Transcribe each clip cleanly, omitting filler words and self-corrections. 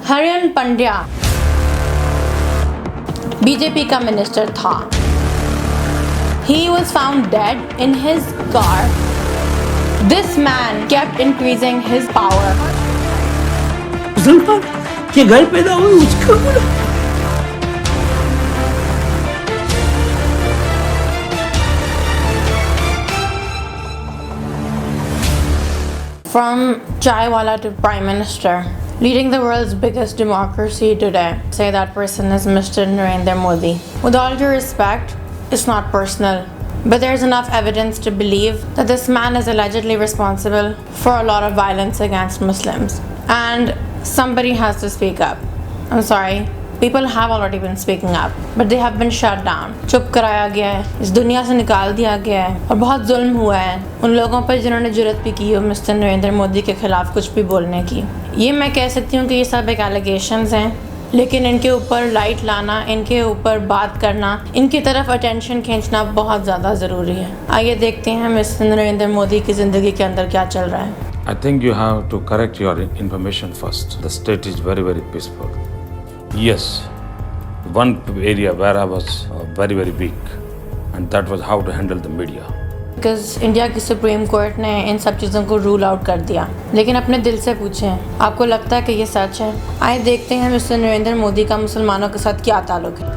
Haryana Pandya BJP का minister था. He was found dead in his car. This man kept increasing his power. मुसलमान के घर पैदा हुए उसका बोला. From chaiwala to prime minister, leading the world's biggest democracy today, say that person is Mr. Narendra Modi. With all due respect, it's not personal, but there's enough evidence to believe that this man is allegedly responsible for a lot of violence against Muslims. And somebody has to speak up. I'm sorry. People have already been speaking up, but they have been shut down. चुप कराया गया है, इस दुनिया से निकाल दिया गया है और बहुत जुल्म हुआ है उन लोगों पर जिन्होंने जुर्रत भी की हो मिस्टर नरेंद्र मोदी के खिलाफ कुछ भी बोलने की. ये मैं कह सकती हूँ कि ये सब एक एलिगेशंस हैं, लेकिन इनके ऊपर लाइट लाना, इनके ऊपर बात करना, इनकी तरफ अटेंशन खींचना बहुत ज़्यादा ज़रूरी है. आइए देखते हैं मिस्टर नरेंद्र मोदी की ज़िंदगी के अंदर क्या चल रहा है. I think you have to correct your information first. The state is very, very peaceful. Yes, one area where I was very, very weak, and that was how to handle the media. Because India की supreme court ने इन सब चीज़ों को rule out कर दिया, लेकिन अपने दिल से पूछें, आपको लगता है कि ये सच है? आइए देखते हैं मिस्टर नरेंद्र मोदी का मुसलमानों के साथ क्या ताल्लुक है.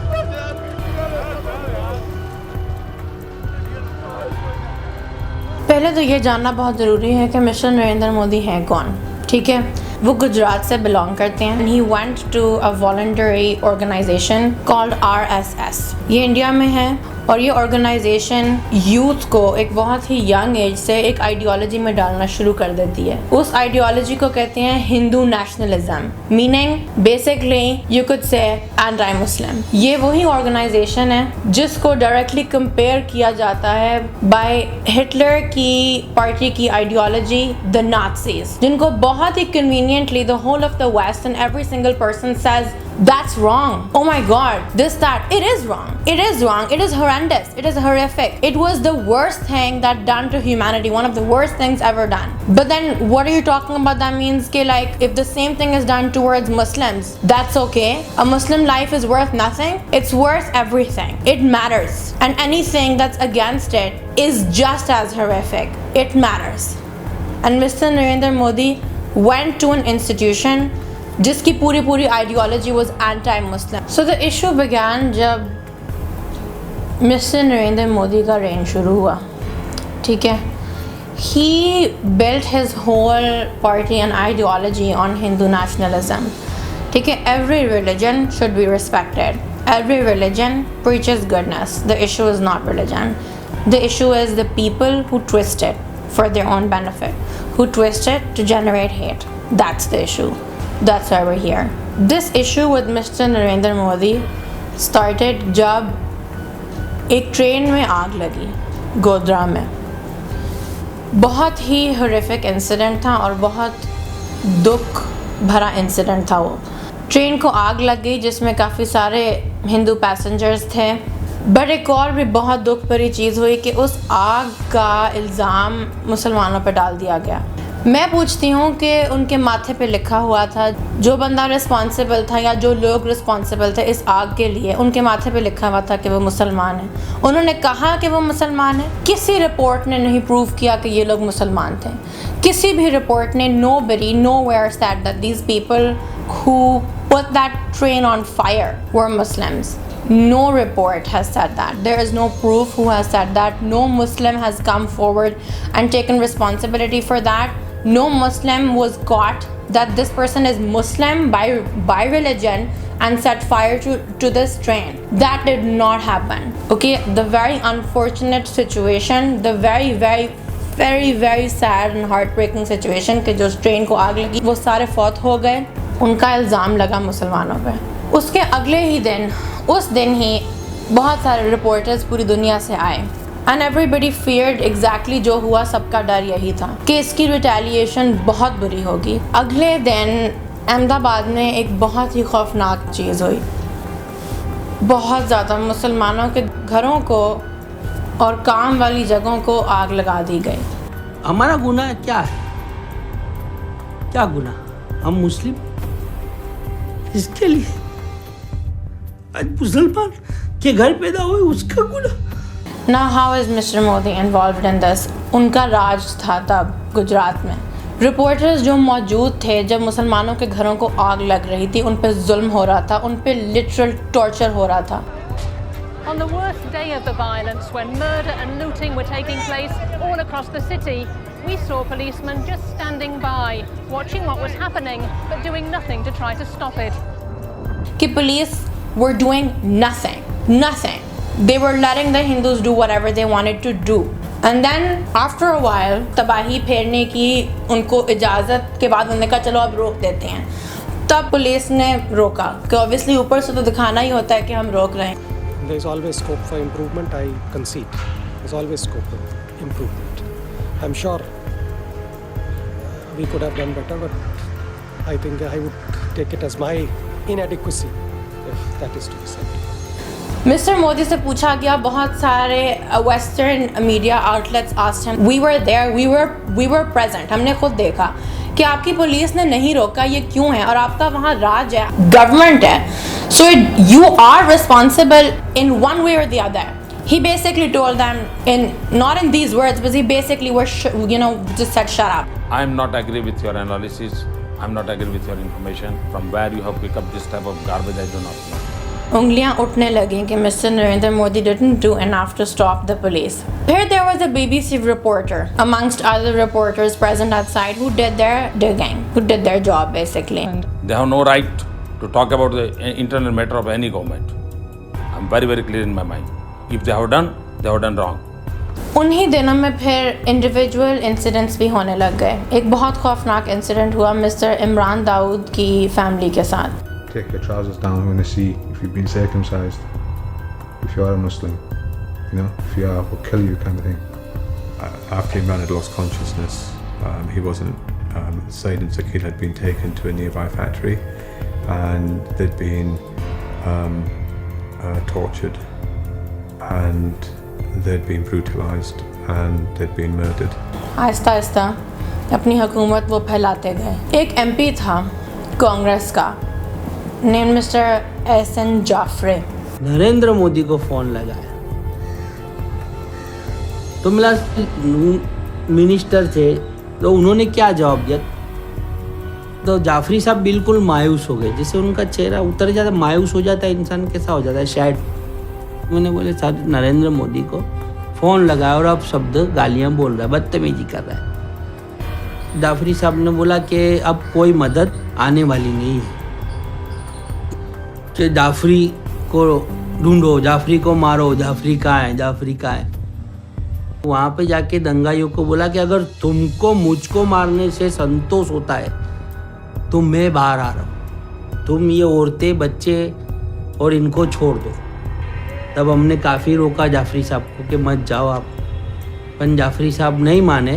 पहले तो ये जानना बहुत ज़रूरी है कि मिस्टर नरेंद्र मोदी हैं कौन. ठीक है, वो गुजरात से बिलोंग करते हैं. He went to a voluntary organisation called RSS. ये इंडिया में है और ये ऑर्गेनाइजेशन यूथ को एक बहुत ही यंग एज से एक आइडियोलॉजी में डालना शुरू कर देती है. उस आइडियोलॉजी को कहते हैं Hindu nationalism, meaning basically you could say anti Muslim. ये वही ऑर्गेनाइजेशन है जिसको डायरेक्टली कंपेयर किया जाता है बाय हिटलर की पार्टी की आइडियोलॉजी द नाज़ीज़, जिनको बहुत ही conveniently the whole of the West and every single person says that's wrong. Oh my god, this, that. It is wrong. It is wrong. It is horrendous. It is horrific. It was the worst thing that done to humanity. One of the worst things ever done. But then what are you talking about? That means कि like if the same thing is done towards Muslims, that's okay. A Muslim life is worth nothing. It's worth everything. It matters. And anything that's against it is just as horrific. It matters. And Mr. Narendra Modi went to an institution जिसकी पूरी ideology was anti Muslim. So the issue began जब mister Narendra Modi का reign शुरू हुआ. ठीक है, he built his whole party and ideology on Hindu nationalism. ठीक है, every religion should be respected. Every religion preaches goodness. The issue is not religion. The issue is the people who twist it for their own benefit, who twist it to generate hate. That's the issue. That's why we're here. This issue with Mr. Narendra Modi started जब एक train में आग लगी गोधरा में. बहुत ही horrific incident था और बहुत दुख भरा इंसिडेंट था. वो ट्रेन को आग लग गई जिसमें काफ़ी सारे हिंदू पैसेंजर्स थे. बट एक और भी बहुत दुख भरी चीज़ हुई कि उस आग का इल्ज़ाम मुसलमानों पर डाल दिया गया. मैं पूछती हूँ कि उनके माथे पे लिखा हुआ था, जो बंदा रिस्पॉन्सिबल था या जो लोग रिस्पॉन्सिबल थे इस आग के लिए, उनके माथे पे लिखा हुआ था कि वो मुसलमान हैं. उन्होंने कहा कि वो मुसलमान हैं. किसी रिपोर्ट ने नहीं प्रूव किया कि ये लोग मुसलमान थे. किसी भी रिपोर्ट ने nobody nowhere said that these people who put that train on fire were Muslims. No report has said that. There is no proof who has said that. No Muslim has come forward and taken responsibility for that. No Muslim was caught that this person is Muslim by religion and set fire to this train. That did not happen. Okay, the very unfortunate situation, the very sad and heartbreaking situation कि जो train को आग लगी वो सारे फौत हो गए. उनका इल्ज़ाम लगा मुसलमानों पे. उसके अगले ही दिन, उस दिन ही बहुत सारे रिपोर्टर्स पूरी दुनिया से आए. एंड एवरीबडी फियर्ड एग्जैक्टली जो हुआ, सबका डर यही था कि इसकी रिटेलिएशन बहुत बुरी होगी. अगले दिन अहमदाबाद में एक बहुत ही खौफनाक चीज़ हुई. बहुत ज़्यादा मुसलमानों के घरों को और काम वाली जगहों को आग लगा दी गई. हमारा गुनाह क्या है? क्या गुनाह? हम मुस्लिम इसके लिए आज मुसलमान के घर पैदा हुए उसका गुनाह। Now how is Mr. Modi involved in this? उनका राज था तब गुजरात में। रिपोर्टर्स जो मौजूद थे जब मुसलमानों के घरों को आग लग रही थी, उन पे जुल्म हो रहा था, उन पे लिटरल टॉर्चर हो रहा था। On the worst day of the violence, when murder and looting were taking place all across the city, we saw policemen just standing by, watching what was happening, but doing nothing to try to stop it. कि police were doing nothing. They were letting the Hindus do whatever they wanted to do. And then after a while, तबाही फेरने की उनको इजाज़त के बाद उन्होंने कहा चलो अब रोक देते हैं। तब पुलिस ने रोका कि obviously ऊपर से तो दिखाना ही होता है कि हम रोक रहे हैं। There is always scope for improvement, I concede. There's always scope for improvement. I'm sure we could have done better, but I think I would take it as my inadequacy, if that is to be said. Mister Modi से पूछा गया, बहुत सारे western media outlets asked him, we were there, we were present, हमने खुद देखा कि आपकी पुलिस ने नहीं रोका, ये क्यों है? और आपका वहाँ राज है, गवर्नमेंट है, so you are responsible in one way और the other. He basically told them, not in these words, but he basically was, just said, shut up. I am not agree with your analysis. I'm not agree with your information. From where you have picked up this type of garbage, I do not know. उंगलियां उठने लगीं कि mister Narendra Modi didn't do enough to stop the police. Here there was a BBC reporter amongst other reporters present outside who did their digging, who did their job basically. They have no right to talk about the internal matter of any government. I'm very, very clear in my mind. If they have done, they have done wrong. उन्हीं दिनों में फिर individual incidents भी होने लग गए. एक बहुत खौफनाक इंसिडेंट हुआ मिस्टर इमरान दाऊद की फैमिली के साथ. Take your trousers down, we want to see if you've been circumcised, if you are a Muslim, if you are, we'll kill you kind of thing. After Imran had lost consciousness, he wasn't, Saeed and Sakil had been taken to a nearby factory and they'd been tortured and they'd been brutalized and they'd been murdered. Aahista Aahista अपनी हुकूमत वो फैलाते गए. एक MP था कांग्रेस का, name mister Ehsan जाफरे. Narendra Modi को phone लगाया तो मिला मिनिस्टर थे, तो उन्होंने क्या जवाब दिया, तो जाफरी साहब बिल्कुल मायूस हो गए, जैसे उनका चेहरा उतर जाता, मायूस हो जाता है इंसान, कैसा हो जाता है शायद. मैंने बोले साहब नरेंद्र मोदी को फ़ोन लगाया और अब शब्द गालियाँ बोल रहा है, बदतमीजी कर रहा है. जाफरी साहब ने बोला कि अब कोई मदद आने वाली नहीं है, कि जाफरी को ढूंढो, जाफरी को मारो, जाफरी कहाँ है, जाफरी कहाँ है. वहाँ पे जाके दंगाइयों को बोला कि अगर तुमको मुझको मारने से संतोष होता है तो मैं बाहर आ रहा हूँ, तुम ये औरतें बच्चे और इनको छोड़ दो. तब हमने काफ़ी रोका जाफरी साहब को कि मत जाओ आप, पर जाफरी साहब नहीं माने,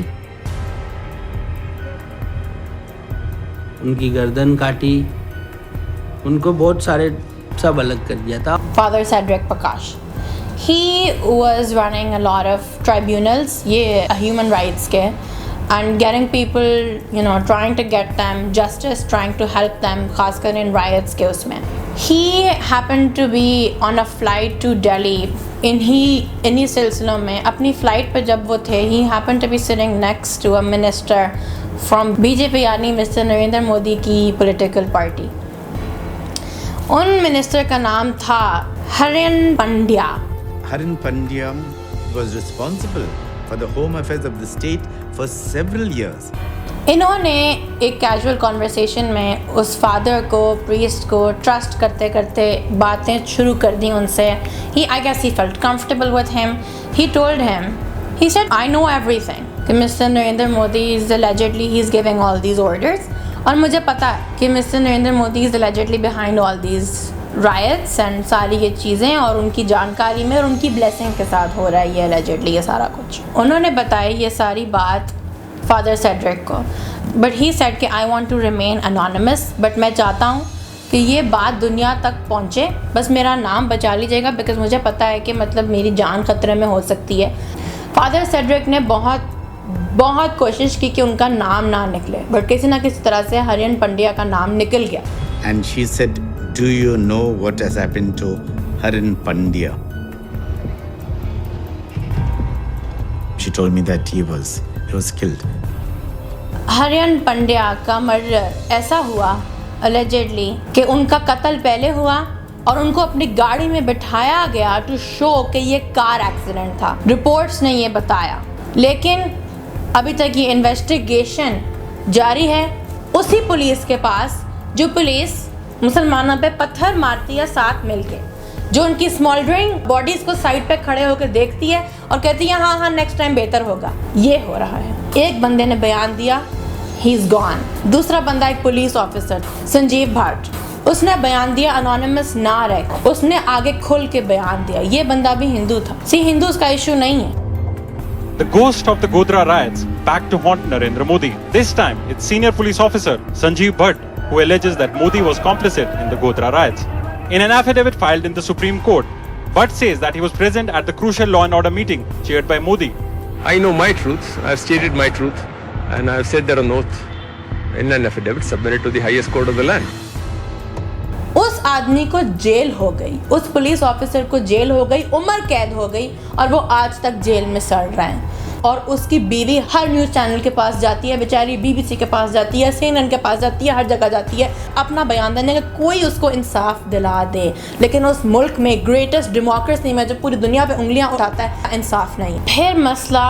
उनकी गर्दन काटी, उनको बहुत सारे सब अलग कर दिया था. Father Cedric Prakash, he was running a lot of tribunals, ये human rights के, and getting people, trying to get them justice, trying to help them, खासकर in riots के उसमें. He happened to be on a flight to Delhi. इन्हीं सिलसिलों में अपनी flight पर जब वो थे, he happened to be sitting next to a minister from BJP, यानी मिस्टर नरेंद्र मोदी की political party. उन मिनिस्टर का नाम था हरिन Pandya. Harin Pandyam was responsible for the home affairs of the state for several years. इन्होंने एक कैजुअल कॉन्वर्सेशन में उस फादर को, प्रीस्ट को ट्रस्ट करते करते बातें शुरू कर दी उनसे. I guess he felt comfortable with him. He told him, he said, I know everything. कि mister Narendra Modi is allegedly he's giving all these orders. और मुझे पता है कि mister Narendra Modi is allegedly behind all these riots and सारी ये चीज़ें, और उनकी जानकारी में और उनकी ब्लेसिंग के साथ हो रहा है ये allegedly ये सारा कुछ. उन्होंने बताई ये सारी बात फादर सेड्रिक को, बट ही सेड कि I want to remain anonymous, but मैं चाहता हूँ कि ये बात दुनिया तक पहुँचे, बस मेरा नाम बचा लीजिएगा, बिकॉज मुझे पता है कि मतलब मेरी जान खतरे में हो सकती है. फादर सेड्रिक ने बहुत कोशिश की कि उनका नाम ना निकले, बट किसी ना किसी तरह से हरिन पंड्या का नाम निकल गया. and she said, "Do you know what has happened to Harin Pandya?" She told me that he was killed. हरियन Pandya का मर्डर ऐसा हुआ अलेजेडली कि उनका कत्ल पहले हुआ और उनको अपनी गाड़ी में बिठाया गया टू शो कि ये कार एक्सीडेंट था। रिपोर्ट्स ने ये बताया, लेकिन अभी तक ये इन्वेस्टिगेशन जारी है। उसी पुलिस के पास जो पुलिस मुसलमानों पे पत्थर मारती है साथ मिलके, जो उनकी स्मॉल्डरिंग बॉडीज को साइड पे खड़े होकर देखती है और कहती है हाँ नेक्स्ट टाइम बेहतर होगा, ये हो रहा है। एक बंदे ने बयान दिया, ही इज गॉन। दूसरा बंदा एक पुलिस ऑफिसर संजीव भट्ट, उसने बयान दिया अनोनिमस ना रह, उसने आगे खुल के बयान दिया। ये बंदा भी हिंदू था। सी हिंदूज का इशू नहीं है। The ghost of the Godhra riots back to haunt Narendra Modi. This time, it's senior police officer Sanjeev Bhatt who alleges that Modi was complicit in the Godhra riots. In an affidavit filed in the Supreme Court, Bhatt says that he was present at the crucial law and order meeting chaired by Modi. I know my truth. I have stated my truth, and I have said there on oath in an affidavit submitted to the highest court of the land. उस आदमी को jail हो गई, उस police officer को jail हो गई, उम्र कैद हो गई और वो आज तक जेल में सड़ रहा है। और उसकी बीवी हर न्यूज़ चैनल के पास जाती है, बेचारी BBC के पास जाती है, CNN के पास जाती है, हर जगह जाती है अपना बयान देने का, कोई उसको इंसाफ दिला दे। लेकिन उस मुल्क में ग्रेटेस्ट डेमोक्रेसी में जो पूरी दुनिया पे उंगलियां उठाता है, इंसाफ नहीं। फिर मसला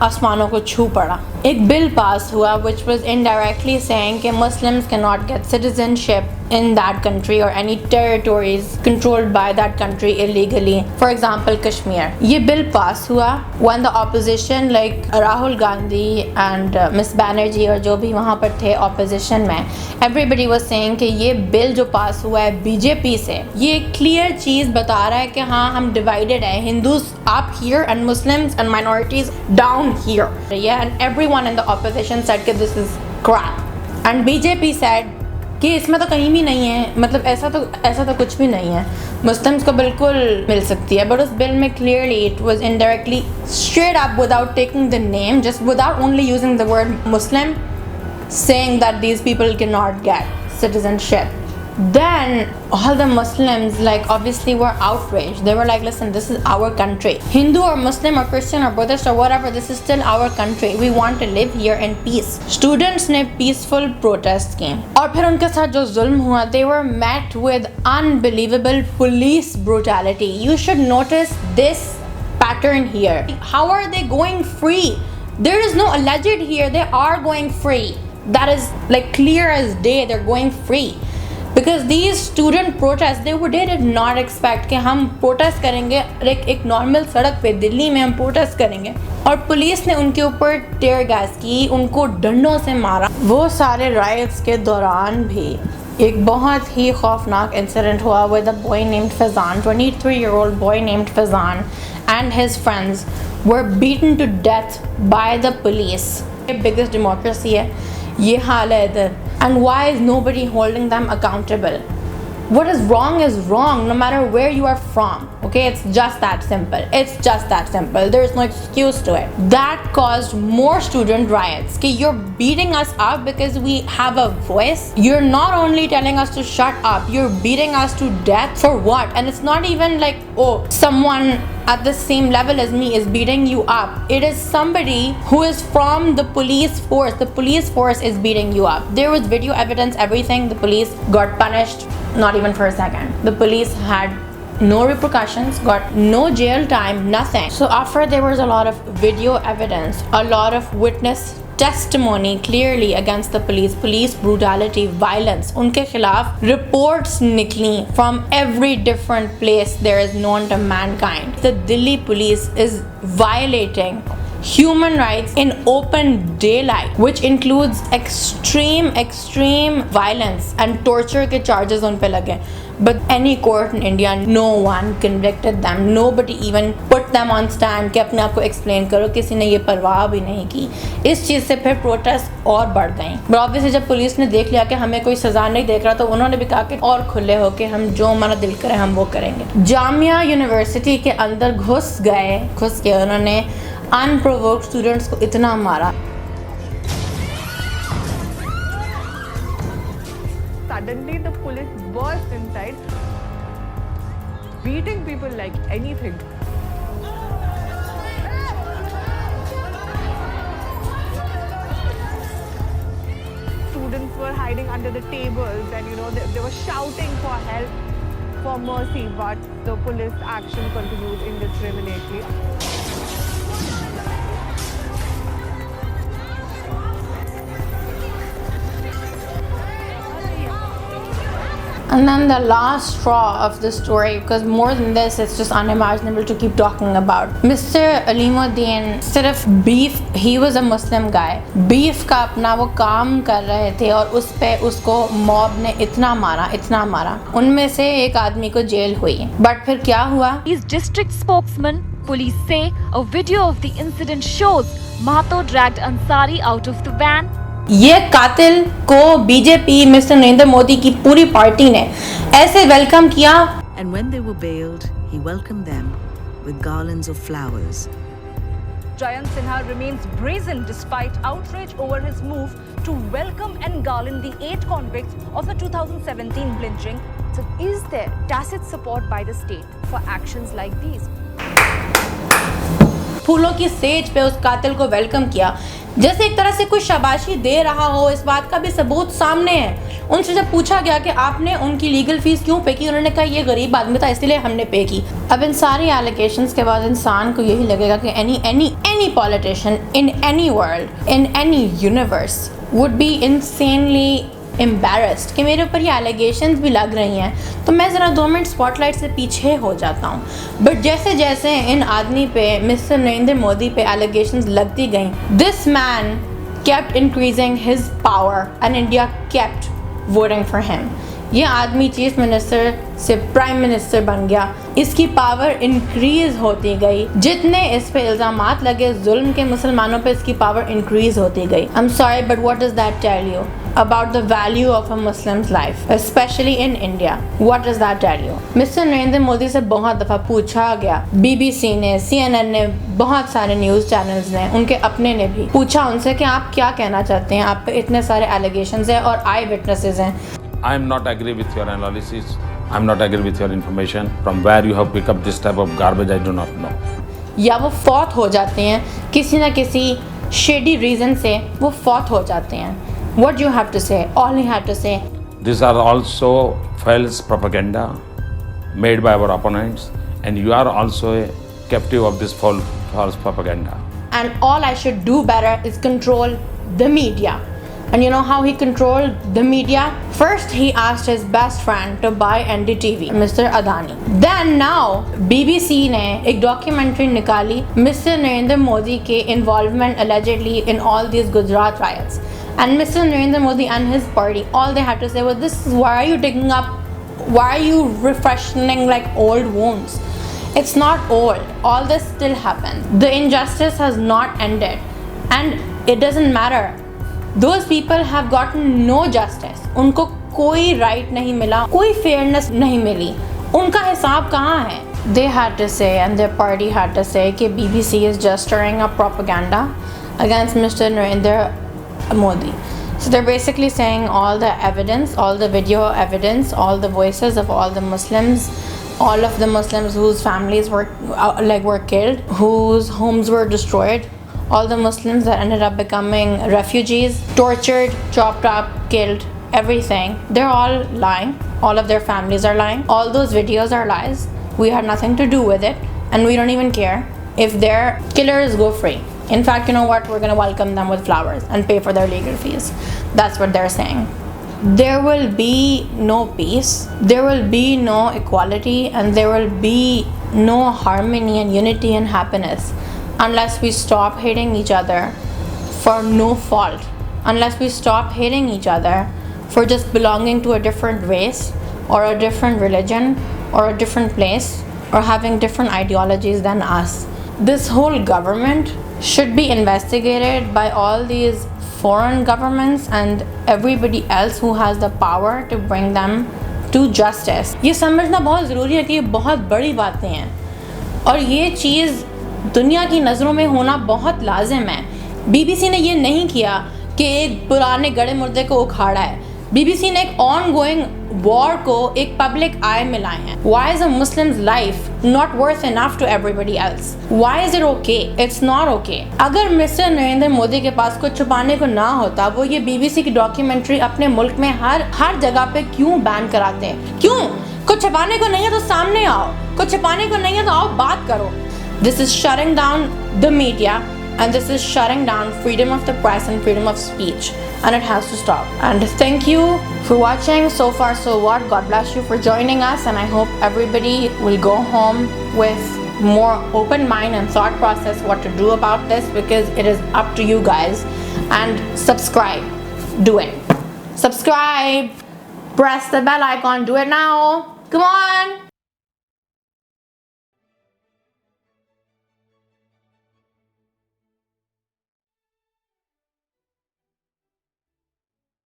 आसमानों को छू पड़ा। एक बिल पास हुआ which was indirectly saying कि Muslims cannot get citizenship in that country or any territories controlled by that country illegally. For example, Kashmir. ये बिल पास हुआ when the opposition like Rahul Gandhi and Miss Banerjee और जो भी वहाँ पर थे opposition में, everybody was saying कि ये बिल जो पास हुआ है BJP से, ये clear चीज़ बता रहा है कि हाँ हम divided हैं, Hindus up here and Muslims and minorities down here. Yeah, and everyone in the opposition said कि this is crap. And BJP said कि इसमें तो कहीं भी नहीं है, मतलब ऐसा तो कुछ भी नहीं है, मुस्लिम्स को बिल्कुल मिल सकती है। बट उस बिल में clearly it was indirectly straight up without taking the name, just without only using the word Muslim, saying that these people cannot get citizenship. Then all the Muslims like obviously were outraged. They were like, listen, this is our country. Hindu or Muslim or Christian or Buddhist or whatever, this is still our country. We want to live here in peace. Students ने peaceful protest किए और फिर उनके साथ जो जुल्म हुआ, they were met with unbelievable police brutality. You should notice this pattern here. How are they going free? There is no alleged here. They are going free. That is like clear as day. They're going free. Because these student protests, they did not expect कि हम protest करेंगे एक normal सड़क पे दिल्ली में हम protest करेंगे, और पुलिस ने उनके ऊपर टेयर गैस की, उनको डंडों से मारा। वो सारे राइट्स के दौरान भी एक बहुत ही खौफनाक इंसिडेंट हुआ with a boy named Fazan, 23-year-old boy named Fazan and his friends were beaten to death by the police. Biggest democracy है, ये हाल है इधर, and why is nobody holding them accountable? What is wrong no matter where you are from. Okay, it's just that simple. It's just that simple. There is no excuse to it. That caused more student riots. Okay, you're beating us up because we have a voice. You're not only telling us to shut up, you're beating us to death for what? And it's not even like, oh, someone at the same level as me is beating you up. It is somebody who is from the police force. The police force is beating you up. There was video evidence, everything. The police got punished, not even for a second. The police had no repercussions, got no jail time, nothing. So after there was a lot of video evidence, a lot of witness testimony clearly against the police brutality, violence, उनके खिलाफ reports निकली from every different place there is known to mankind. The Delhi police is violating human rights in open daylight, which includes extreme violence and torture के charges उन पे लगे. But any court in India, no one convicted them. Nobody even put them on stand कि अपने आप को explain करो. किसी ने ये परवाह भी नहीं की. इस चीज़ से फिर protest और बढ़ गई. But obviously जब पुलिस ने देख लिया कि हमें कोई सज़ा नहीं देख रहा, तो उन्होंने भी कहा कि और खुले हो के हम जो हमारा दिल करे हम वो करेंगे. जामिया यूनिवर्सिटी के अंदर घुस के उन्होंने अनप्रोवोक्ड स्टूडेंट्स को इतना मारा. Suddenly the police burst inside, beating people like anything. Students were hiding under the tables and they were shouting for help, for mercy, but the police action continued indiscriminately. And then the last straw of the story, because more than this, it's just unimaginable to keep talking about. Mr. Alimuddin, सिर्फ beef, he was a Muslim guy. Beef का अपना वो काम कर रहे थे और उस पे उसको मॉब ने इतना मारा. उनमें से एक आदमी को जेल हुई. But फिर क्या हुआ? His district spokesman, police say, a video of the incident shows Mahato dragged Ansari out of the van. ये कातिल को बीजेपी मिस्टर नरेंद्र मोदी की पूरी पार्टी ने ऐसे वेलकम किया. And when they were bailed, he welcomed them with garlands of flowers. Jayant Sinha remains brazen despite outrage over his move to welcome and garland the 8 convicts of the 2017 lynching. So is there tacit support by the state for actions like these? फूलों की says पे उस कातिल को welcome किया, जैसे एक तरह से कोई शाबाशी दे रहा हो. इस बात का भी सबूत सामने है. उनसे जब पूछा गया कि आपने उनकी लीगल फीस क्यों पे की, उन्होंने कहा ये गरीब आदमी था इसलिए हमने पे की. अब इन सारी एलिगेशंस के बाद इंसान को यही लगेगा कि any politician in any world, in any universe would be insanely embarrassed कि मेरे ऊपर ये एलिगेशंस भी लग रही हैं, तो मैं ज़रा 2 मिनट स्पॉटलाइट से पीछे हो जाता हूँ. बट जैसे जैसे इन आदमी पे, मिस्टर नरेंद्र मोदी पे एलिगेशंस लगती गई, this man kept increasing his power and India kept voting for him. ये आदमी चीफ मिनिस्टर से प्राइम मिनिस्टर बन गया. इसकी पावर इंक्रीज होती गई. जितने इस पे इल्ज़ामात लगे जुल्म के मुसलमानों पे, इसकी पावर इंक्रीज होती गई. I am sorry but what does that tell you about the value of a Muslim's life, especially in India? What does that tell you? Mr. Narendra Modi से बहुत दफ़ा पूछा गया, BBC ने, CNN ने, बहुत सारे न्यूज़ चैनल्स ने, उनके अपने ने भी पूछा उनसे कि आप क्या कहना चाहते हैं, आप पे इतने सारे एलिगेशंस हैं और आई विटनेसेस हैं. I am not agree with your analysis. I am not agree with your information. From where you have picked up this type of garbage, I do not know. या वो फौत हो जाते हैं किसी ना किसी शेडी रीज़न से, वो फौत हो जाते हैं. What do you have to say? All you have to say. These are also false propaganda made by our opponents, and you are also a captive of this false propaganda. And all I should do better is control the media. And you know how he controlled the media? First, he asked his best friend to buy NDTV, Mr. Adani. Then now, BBC ने एक documentary निकाली Mr. Narendra Modi के involvement allegedly in all these Gujarat riots. And Mr. Narendra Modi and his party, all they had to say was, this is why are you digging up, why are you refreshing like old wounds? It's not old. All this still happens. The injustice has not ended. And it doesn't matter. Those people have gotten no justice. उनको कोई right नहीं मिला, कोई fairness नहीं मिली. उनका हिसाब कहाँ है? They had to say, and their party had to say, कि BBC is just stirring up propaganda against Mr. Narendra Modi. So they're basically saying all the evidence, all the video evidence, all the voices of all the Muslims, all of the Muslims whose families were killed, whose homes were destroyed, all the Muslims that ended up becoming refugees, tortured, chopped up, killed, everything. They're all lying. All of their families are lying. All those videos are lies. We had nothing to do with it, and we don't even care if their killers go free. In fact, you know what? We're going to welcome them with flowers and pay for their legal fees. That's what they're saying. There will be no peace, there will be no equality, and there will be no harmony and unity and happiness unless we stop hating each other for no fault, unless we stop hating each other for just belonging to a different race or a different religion or a different place or having different ideologies than us. This whole government should be investigated by all these foreign governments and everybody else who has the power to bring them to justice. ये समझना बहुत ज़रूरी है कि ये बहुत बड़ी बातें हैं और ये चीज़ दुनिया की नज़रों में होना बहुत लाजिम है. BBC ने ये नहीं किया कि एक पुराने गड़े मुर्दे को उखाड़ा है. BBC ने एक ongoing war को एक public eye में लाए हैं. Why is a Muslim's life not worth enough to everybody else? Why is it okay? It's not okay. अगर मिस्टर नरेंद्र मोदी के पास कुछ छुपाने को ना होता, वो ये BBC की डॉक्यूमेंट्री अपने मुल्क में हर जगह पे क्यों बैन कराते हैं? क्यों? कुछ छुपाने को नहीं है तो सामने आओ, कुछ छुपाने को नहीं है तो आओ बात करो. This is shutting down the media and this is shutting down freedom of the press and freedom of speech, and it has to stop. And thank you for watching. So far so what. God bless you for joining us, and I hope everybody will go home with more open mind and thought process what to do about this, because it is up to you guys. And subscribe. Do it. Subscribe. Press the bell icon. Do it now. Come on.